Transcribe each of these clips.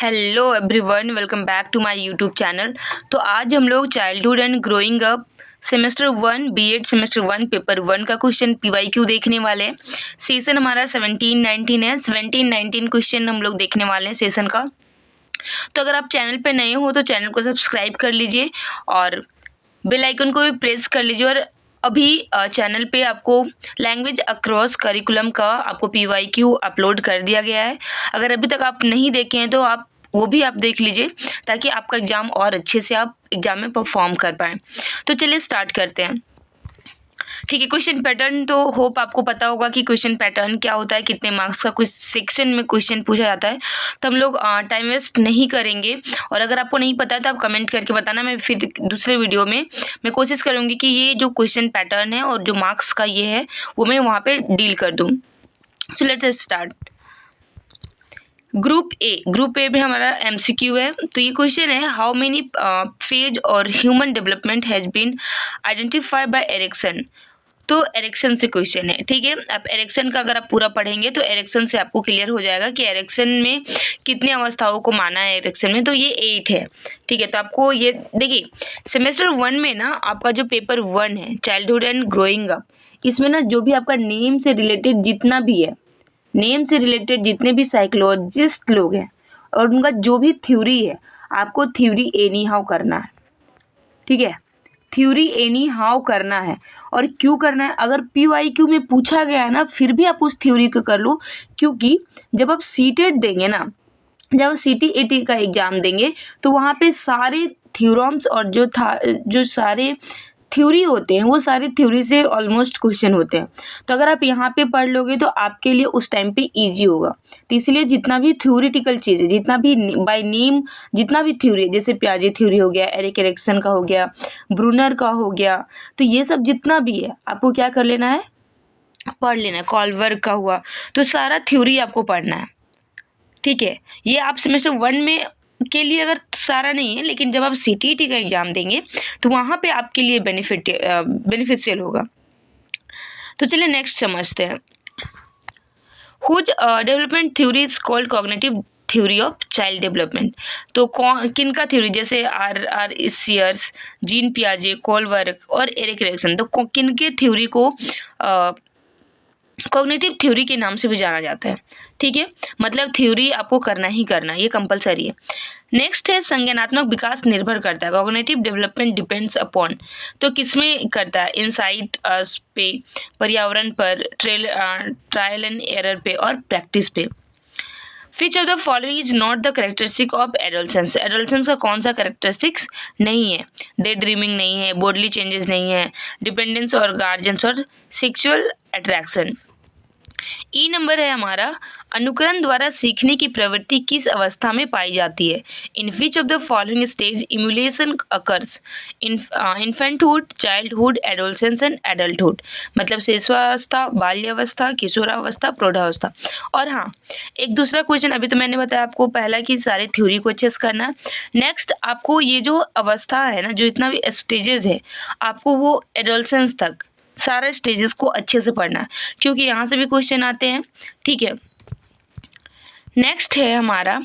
Hello everyone, welcome back to my YouTube channel. तो आज हम लोग childhood and growing up semester 1 BEd semester 1 paper 1 का question PYQ देखने वाले हैं। सेशन हमारा 17-19 है। 17-19 क्वेश्चन हम लोग देखने वाले हैं सेशन का। तो अगर आप चैनल पे नए हो तो चैनल को सब्सक्राइब कर लीजिए और बेल आइकन को भी प्रेस कर लीजिए। और अभी चैनल पे आपको लैंग्वेज अक्रॉस करिकुलम का आपको पीवाईक्यू अपलोड कर दिया गया है। अगर अभी तक आप नहीं देखे हैं तो आप वो भी आप देख लीजिए, ताकि आपका एग्ज़ाम और अच्छे से आप एग्ज़ाम में परफॉर्म कर पाएँ। तो चलिए स्टार्ट करते हैं। ठीक है, क्वेश्चन पैटर्न तो होप आपको पता होगा कि क्वेश्चन पैटर्न क्या होता है, कितने मार्क्स का कुछ सेक्शन में क्वेश्चन पूछा जाता है। तो हम लोग टाइम वेस्ट नहीं करेंगे, और अगर आपको नहीं पता है तो आप कमेंट करके बताना। मैं फिर दूसरे वीडियो में मैं कोशिश करूँगी कि ये जो क्वेश्चन पैटर्न है और जो मार्क्स का ये है वो मैं वहाँ पर डील कर दूँ। So let's start. Group A में हमारा एमसीक्यू है। तो ये क्वेश्चन है, हाउ मेनी फेज और human development has been identified by Erikson. तो एरिक्सन से क्वेश्चन है। ठीक है, अब एरिक्सन का अगर आप पूरा पढ़ेंगे तो एरिक्सन से आपको क्लियर हो जाएगा कि एरिक्सन में कितनी अवस्थाओं को माना है। एरिक्सन में तो ये 8 है। ठीक है, तो आपको ये देखिए, सेमेस्टर 1 में ना आपका जो पेपर 1 है चाइल्डहुड एंड ग्रोइंग अप, इसमें ना जो भी आपका नेम से रिलेटेड जितना भी है, नेम से रिलेटेड जितने भी साइकोलॉजिस्ट लोग हैं और उनका जो भी थ्योरी है, आपको थ्योरी एनी हाउ करना है। ठीक है, थ्योरी एनी हाउ करना है। और क्यों करना है? अगर पीवाईक्यू में पूछा गया है ना, फिर भी आप उस थ्योरी को कर लो, क्योंकि जब आप सीटेट देंगे ना, जब आप सीटीएटी का एग्ज़ाम देंगे तो वहाँ पे सारे थ्योरम्स और जो सारे थ्योरी होते हैं वो सारी थ्योरी से ऑलमोस्ट क्वेश्चन होते हैं। तो अगर आप यहाँ पे पढ़ लोगे तो आपके लिए उस टाइम पे इजी होगा। तो इसलिए जितना भी थ्योरिटिकल चीज़ है, जितना भी बाय नेम जितना भी थ्योरी है, जैसे पियाजे थ्योरी हो गया, एरिक एरिक्सन का हो गया, ब्रूनर का हो गया, तो ये सब जितना भी है आपको क्या कर लेना है, पढ़ लेना है। कॉलवर्क का हुआ, तो सारा थ्योरी आपको पढ़ना है। ठीक है, ये आप सेमेस्टर 1 में के लिए अगर सारा नहीं है, लेकिन जब आप सीटीईटी का एग्ज़ाम देंगे तो वहाँ पे आपके लिए बेनिफिशियल होगा। तो चलिए नेक्स्ट समझते हैं। Whose development theory is called cognitive theory of child development. तो किन का थ्योरी, जैसे आर सीयर्स, जीन पियाजे, कॉलवर्क और एरिक एरिक्सन, तो किन के थ्योरी को कॉग्निटिव थ्योरी के नाम से भी जाना जाता है। ठीक है, मतलब थ्योरी आपको करना ही करना, ये कंपलसरी है। नेक्स्ट है, संज्ञानात्मक विकास निर्भर करता है। कॉग्निटिव डेवलपमेंट डिपेंड्स अपॉन, तो किसमें करता है? इनसाइट पे, पर्यावरण पर, ट्रायल एंड एरर पे और प्रैक्टिस पे। विच of the following is not the characteristic of adolescence. Adolescence का कौन सा करेक्टरिस्टिक्स नहीं है? डे ड्रीमिंग नहीं है, बॉडली चेंजेस नहीं है, डिपेंडेंस और गार्जियंस और सेक्सुअल अट्रैक्शन। ई नंबर है हमारा, अनुकरण द्वारा सीखने की प्रवृत्ति किस अवस्था में पाई जाती है? In which of the following stage emulation occurs? Infanthood, childhood, adolescence and adulthood. मतलब शिशुअवस्था, बाल्यावस्था, किशोरावस्था, प्रौढ़ावस्था। और हाँ, एक दूसरा क्वेश्चन अभी तो मैंने बताया आपको पहला कि सारे थ्योरी को अच्छे से करना है। नेक्स्ट आपको ये जो अवस्था है ना, जो इतना भी स्टेजेस है, आपको वो एडोलसेंस तक सारे स्टेजेस को अच्छे से पढ़ना है, क्योंकि यहाँ से भी क्वेश्चन आते हैं। ठीक है, नेक्स्ट है हमारा,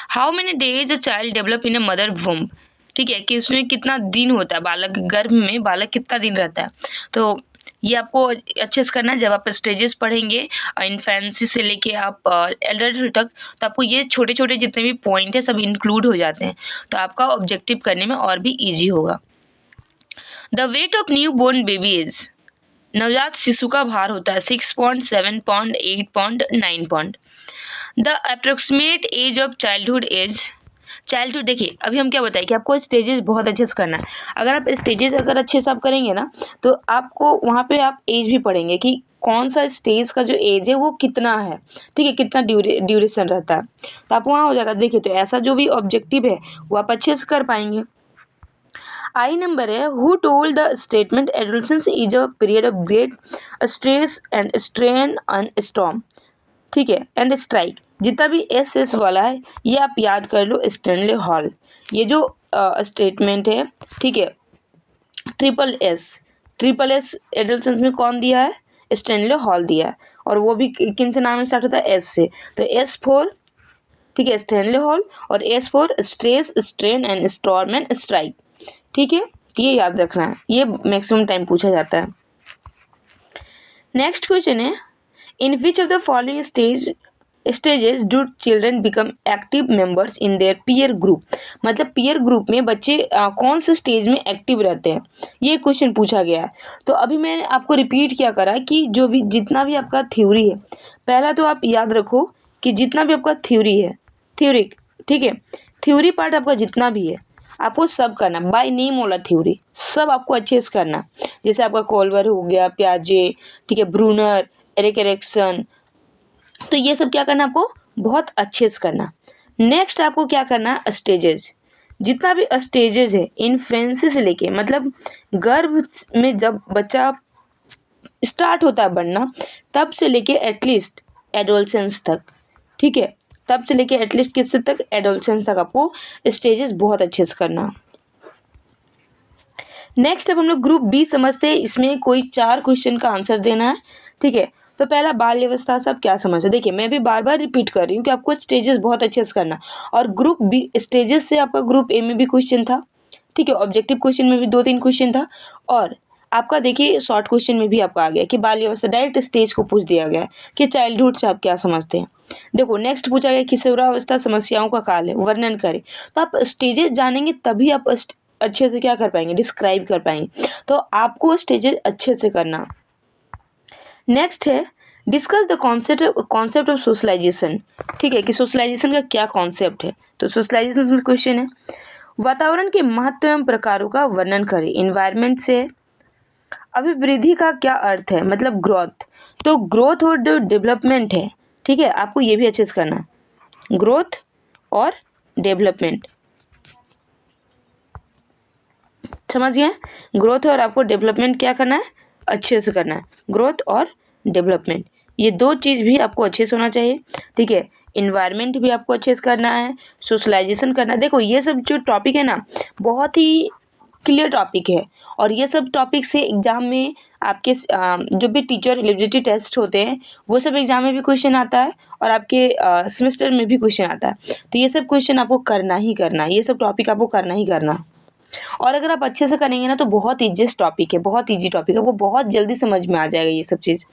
how many days a child develop in a mother womb. ठीक है, कि उसमें कितना दिन होता है, बालक गर्भ में बालक कितना दिन रहता है। तो ये आपको अच्छे से करना है। जब आप स्टेजेस पढ़ेंगे इन्फेंसी से लेके आप एडल्टहुड तक, तो आपको ये छोटे छोटे जितने भी पॉइंट है सब इंक्लूड हो जाते हैं, तो आपका ऑब्जेक्टिव करने में और भी ईजी होगा। The weight of new born baby is, नवजात शिशु का भार होता है 6 pound, 7 pound, 8 pound, 9 pound. The approximate age of childhood age, childhood देखिए अभी हम क्या बताएं कि आपको स्टेजेस बहुत अच्छे से करना है। अगर आप स्टेजेस अगर अच्छे से आप करेंगे ना, तो आपको वहाँ पे आप एज भी पढ़ेंगे कि कौन सा स्टेज का जो एज है वो कितना है। ठीक है, कितना ड्यूरेशन रहता है, तो आप वहाँ हो जाएगा। देखिए, तो ऐसा जो भी ऑब्जेक्टिव है वो आप अच्छे से कर पाएंगे। आई नंबर है, who told the statement adolescence is a period of great stress and strain and storm. ठीक है, एंड स्ट्राइक। जितना भी एस वाला है ये आप याद कर लो, स्टैनले हॉल, ये जो स्टेटमेंट है। ठीक है, ट्रिपल एस एडोलसेंस में कौन दिया है? स्टैनले हॉल दिया है। और वो भी किन से नाम स्टार्ट होता है? एस से। तो एस फॉर ठीक है, स्टैनले हॉल, और S for stress, strain and storm and strike. ठीक है, ये याद रखना है, ये मैक्सिमम टाइम पूछा जाता है। नेक्स्ट क्वेश्चन है, in which of the following stages do children become active members in their peer group. मतलब पीयर ग्रुप में बच्चे कौन से स्टेज में एक्टिव रहते हैं, ये क्वेश्चन पूछा गया है। तो अभी मैंने आपको रिपीट क्या करा कि जो भी जितना भी आपका थ्योरी है, पहला तो आप याद रखो कि जितना भी आपका थ्योरी है, थ्योरी, ठीक है, थ्योरी पार्ट आपका जितना भी है आपको सब करना, बाय नेम वाला थ्योरी सब आपको अच्छे से करना। जैसे आपका कोल्बर हो गया, पियाजे, ठीक है, ब्रूनर, एरिक एरिक्सन, तो ये सब क्या करना आपको बहुत अच्छे से करना। नेक्स्ट आपको क्या करना है, स्टेजेस, जितना भी स्टेजेस है इन्फेंसी से लेके, मतलब गर्भ में जब बच्चा स्टार्ट होता है बनना, तब से लेके एटलीस्ट एडोलसेंस तक, ठीक है, तब से लेके एटलीस्ट किससे तक, एडोलसेंस तक आपको स्टेजेस बहुत अच्छे से करना। नेक्स्ट अब हम लोग ग्रुप बी समझते हैं, इसमें कोई 4 क्वेश्चन का आंसर देना है। ठीक है, तो पहला बाल्यावस्था से आप क्या समझते, देखिए मैं भी बार बार रिपीट कर रही हूँ कि आपको स्टेजेस बहुत अच्छे से करना। और ग्रुप बी स्टेजेस से आपका ग्रुप ए में भी क्वेश्चन था, ठीक है, ऑब्जेक्टिव क्वेश्चन में भी 2-3 क्वेश्चन था, और आपका देखिए शॉर्ट क्वेश्चन में भी आपका आ गया कि बाल्यावस्था, डायरेक्ट स्टेज को पूछ दिया गया कि चाइल्डहुड से आप क्या समझते हैं। देखो नेक्स्ट पूछा गया किशोरावस्था समस्याओं का काल है, वर्णन करें। तो आप स्टेजेस जानेंगे तभी आप अच्छे से क्या कर पाएंगे, डिस्क्राइब कर पाएंगे। तो आपको स्टेजेस अच्छे से करना। नेक्स्ट है discuss the concept of socialisation. ठीक है, कि सोशलाइजेशन का क्या कॉन्सेप्ट है। तो सोशलाइजेशन से क्वेश्चन है, वातावरण के महत्व एवं प्रकारों का वर्णन करें। इन्वायरमेंट से अभिवृद्धि का क्या अर्थ है, मतलब ग्रोथ। तो ग्रोथ और जो डेवलपमेंट है, ठीक है, आपको ये भी अच्छे से करना है, ग्रोथ और डेवलपमेंट, समझ गए। ग्रोथ और आपको डेवलपमेंट क्या करना है, अच्छे से करना है, ग्रोथ और डेवलपमेंट, ये 2 चीज़ भी आपको अच्छे से होना चाहिए। ठीक है, इन्वायरमेंट भी आपको अच्छे से करना है, सोशलाइजेशन करना है। देखो ये सब जो टॉपिक है ना, बहुत ही क्लियर टॉपिक है, और ये सब टॉपिक से एग्जाम में आपके जो भी टीचर एलिजिबिलिटी टेस्ट होते हैं वो सब एग्जाम में भी क्वेश्चन आता है, और आपके सेमेस्टर में भी क्वेश्चन आता है। तो ये सब क्वेश्चन आपको करना ही करना है, ये सब टॉपिक आपको करना ही करना। और अगर आप अच्छे से करेंगे ना तो बहुत ईजीएस्ट टॉपिक है, बहुत ईजी टॉपिक है, वो बहुत जल्दी समझ में आ जाएगा ये सब चीज़।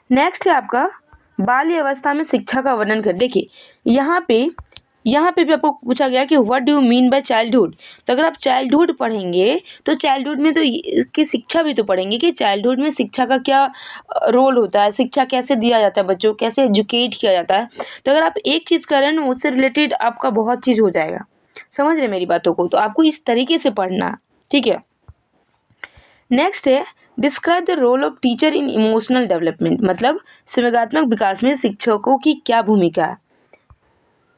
नेक्स्ट है आपका बाल्य अवस्था में शिक्षा का वर्णन कर। देखिए यहाँ पे भी आपको पूछा गया कि what do you mean by childhood. तो अगर आप चाइल्डहुड पढ़ेंगे तो चाइल्डहुड में तो की शिक्षा भी तो पढ़ेंगे कि चाइल्डहुड में शिक्षा का क्या रोल होता है, शिक्षा कैसे दिया जाता है, बच्चों को कैसे एजुकेट किया जाता है। तो अगर आप एक चीज़ करें ना उससे रिलेटेड आपका बहुत चीज़ हो जाएगा, समझ रहे मेरी बातों को। तो आपको इस तरीके से पढ़ना, ठीक है। नेक्स्ट है describe the role of teacher in emotional development, मतलब संवेगात्मक विकास में शिक्षकों की क्या भूमिका है।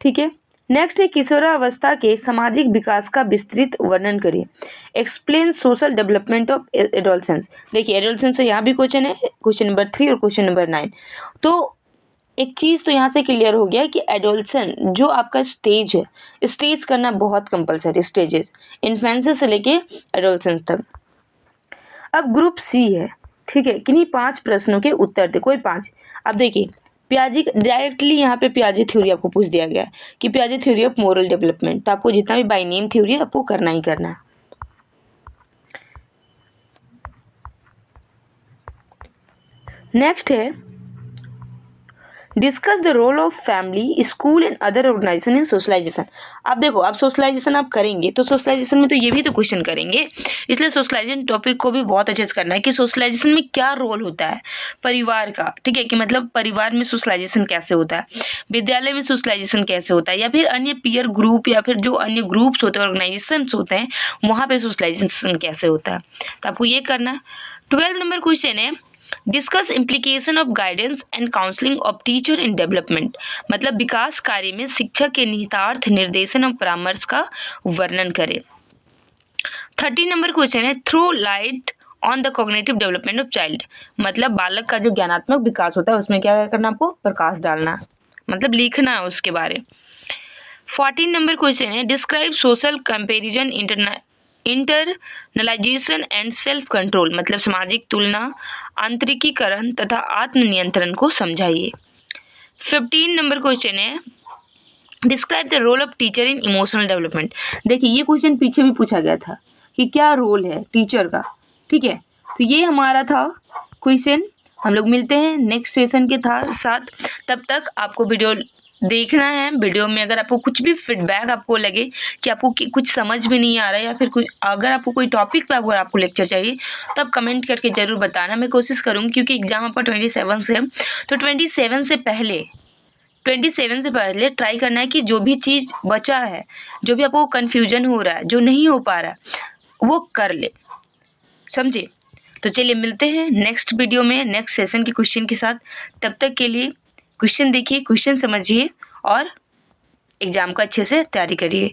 ठीक है, नेक्स्ट है किशोरावस्था के सामाजिक विकास का विस्तृत वर्णन करिए। Explain social development of adolescence. देखिए एडोलसेंस से यहाँ भी क्वेश्चन है, क्वेश्चन नंबर 3 और क्वेश्चन नंबर 9। तो एक चीज़ तो यहाँ से क्लियर हो गया कि एडोलसेंस जो आपका स्टेज है, स्टेज करना बहुत कंपलसरी, स्टेजेस इन्फेंसी से लेके एडोलसेंस तक। अब ग्रुप सी है, ठीक है, किन्हीं 5 प्रश्नों के उत्तर थे, कोई 5। अब देखिए पियाजे डायरेक्टली यहाँ पे पियाजे थ्योरी आपको पूछ दिया गया है कि पियाजे थ्योरी ऑफ मोरल डेवलपमेंट। तो आपको जितना भी बाय नेम थ्योरी है आपको करना ही करना है। नेक्स्ट है discuss the role of family, school and other organisation in socialisation. आप देखो आप सोशलाइजेशन आप करेंगे तो सोशलाइजेशन में तो ये भी तो क्वेश्चन करेंगे, इसलिए सोशलाइजेशन टॉपिक को भी बहुत अच्छे से करना है कि सोशलाइजेशन में क्या रोल होता है परिवार का। ठीक है, कि मतलब परिवार में सोशलाइजेशन कैसे होता है, विद्यालय में सोशलाइजेशन कैसे होता है, या फिर अन्य पीयर ग्रुप या फिर जो अन्य ग्रुप्स होते हैं, ऑर्गेनाइजेशंस होते हैं, वहाँ पे सोशलाइजेशन कैसे होता है। तो आपको ये करना है। 12 नंबर क्वेश्चन है discuss implication of guidance and counselling of teacher in development, मतलब विकास कार्य में शिक्षक के निहितार्थ, निर्देशन और परामर्श का वर्णन करें। 13 नंबर क्वेश्चन है throw light on the cognitive development of child, मतलब बालक का जो ज्ञानात्मक विकास होता है उसमें क्या करना, आपको प्रकाश डालना, मतलब लिखना है उसके बारे। 14 नंबर क्वेश्चन है describe social comparison, internalisation and self control, मतलब सामाजिक तुलना, आंतरिकीकरण तथा आत्मनियंत्रण को समझाइए। 15 नंबर क्वेश्चन है, describe the role of teacher in emotional development. देखिए ये क्वेश्चन पीछे भी पूछा गया था कि क्या रोल है टीचर का, ठीक है। तो ये हमारा था क्वेश्चन। हम लोग मिलते हैं नेक्स्ट सेशन के साथ। तब तक आपको वीडियो देखना है। वीडियो में अगर आपको कुछ भी फीडबैक आपको लगे कि आपको कुछ समझ में नहीं आ रहा है या फिर कुछ, अगर आपको कोई टॉपिक पे अगर आपको लेक्चर चाहिए तो आप कमेंट करके ज़रूर बताना। मैं कोशिश करूँगी, क्योंकि एग्ज़ाम आपका 27 से है, तो 27 से पहले ट्राई करना है कि जो भी चीज़ बचा है, जो भी आपको कन्फ्यूजन हो रहा है, जो नहीं हो पा रहा है, वो कर ले, समझे। तो चलिए मिलते हैं नेक्स्ट वीडियो में नेक्स्ट सेशन के क्वेश्चन के साथ। तब तक के लिए क्वेश्चन देखिए, क्वेश्चन समझिए और एग्ज़ाम का अच्छे से तैयारी करिए।